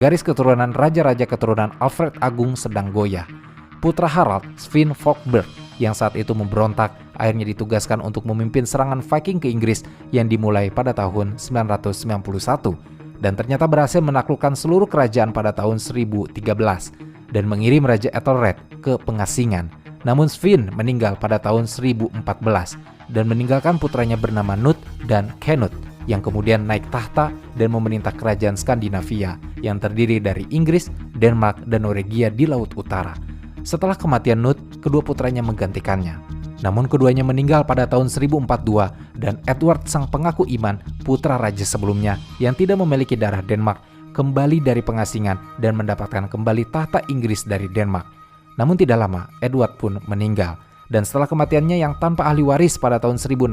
Garis keturunan raja-raja keturunan Alfred Agung sedang goyah. Putra Harald, Sven Volkberg, yang saat itu memberontak, akhirnya ditugaskan untuk memimpin serangan Viking ke Inggris yang dimulai pada tahun 991 dan ternyata berhasil menaklukkan seluruh kerajaan pada tahun 1013 dan mengirim Raja Ethelred ke pengasingan. Namun Sven meninggal pada tahun 1014 dan meninggalkan putranya bernama Knut dan Canute yang kemudian naik tahta dan memerintah kerajaan Skandinavia yang terdiri dari Inggris, Denmark, dan Norwegia di Laut Utara. Setelah kematian Knut, kedua putranya menggantikannya. Namun keduanya meninggal pada tahun 1042 dan Edward sang pengaku iman, putra raja sebelumnya yang tidak memiliki darah Denmark, kembali dari pengasingan dan mendapatkan kembali tahta Inggris dari Denmark. Namun tidak lama, Edward pun meninggal. Dan setelah kematiannya yang tanpa ahli waris pada tahun 1066,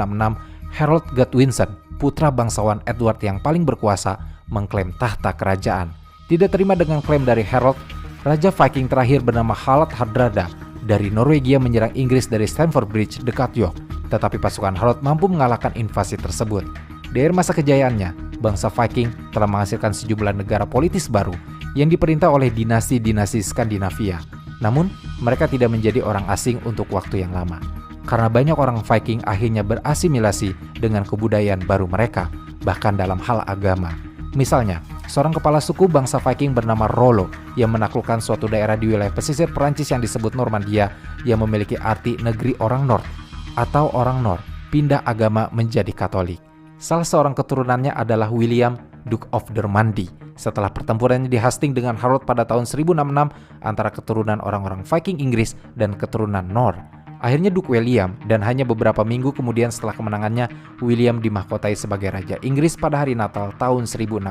Harold Godwinson, putra bangsawan Edward yang paling berkuasa, mengklaim tahta kerajaan. Tidak terima dengan klaim dari Harold, Raja Viking terakhir bernama Harald Hardrada dari Norwegia menyerang Inggris dari Stamford Bridge dekat York, tetapi pasukan Harold mampu mengalahkan invasi tersebut. Di akhir masa kejayaannya, bangsa Viking telah menghasilkan sejumlah negara politis baru yang diperintah oleh dinasti-dinasti Skandinavia. Namun, mereka tidak menjadi orang asing untuk waktu yang lama. Karena banyak orang Viking akhirnya berasimilasi dengan kebudayaan baru mereka, bahkan dalam hal agama. Misalnya, seorang kepala suku bangsa Viking bernama Rollo yang menaklukkan suatu daerah di wilayah pesisir Perancis yang disebut Normandia yang memiliki arti negeri orang Nord atau orang Nord, pindah agama menjadi Katolik. Salah seorang keturunannya adalah William, Duke of Normandy. Setelah pertempurannya di Hastings dengan Harold pada tahun 1066 antara keturunan orang-orang Viking Inggris dan keturunan Nord. Akhirnya Duke William dan hanya beberapa minggu kemudian setelah kemenangannya, William dimahkotai sebagai Raja Inggris pada hari Natal tahun 1066.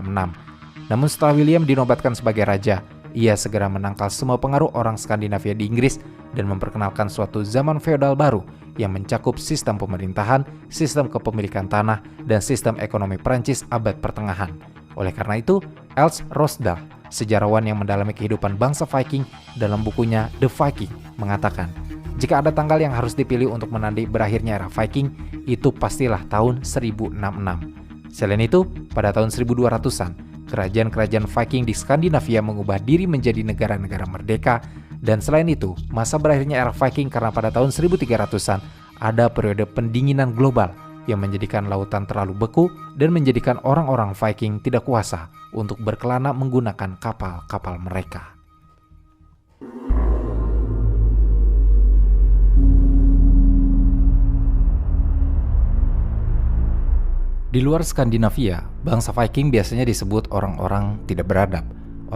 Namun setelah William dinobatkan sebagai raja, ia segera menangkal semua pengaruh orang Skandinavia di Inggris dan memperkenalkan suatu zaman feodal baru yang mencakup sistem pemerintahan, sistem kepemilikan tanah, dan sistem ekonomi Prancis abad pertengahan. Oleh karena itu, Els Rosdahl, sejarawan yang mendalami kehidupan bangsa Viking dalam bukunya The Viking, mengatakan, jika ada tanggal yang harus dipilih untuk menandai berakhirnya era Viking, itu pastilah tahun 1066. Selain itu, pada tahun 1200-an, kerajaan-kerajaan Viking di Skandinavia mengubah diri menjadi negara-negara merdeka, dan selain itu, masa berakhirnya era Viking karena pada tahun 1300-an ada periode pendinginan global yang menjadikan lautan terlalu beku dan menjadikan orang-orang Viking tidak kuasa untuk berkelana menggunakan kapal-kapal mereka. Di luar Skandinavia, bangsa Viking biasanya disebut orang-orang tidak beradab.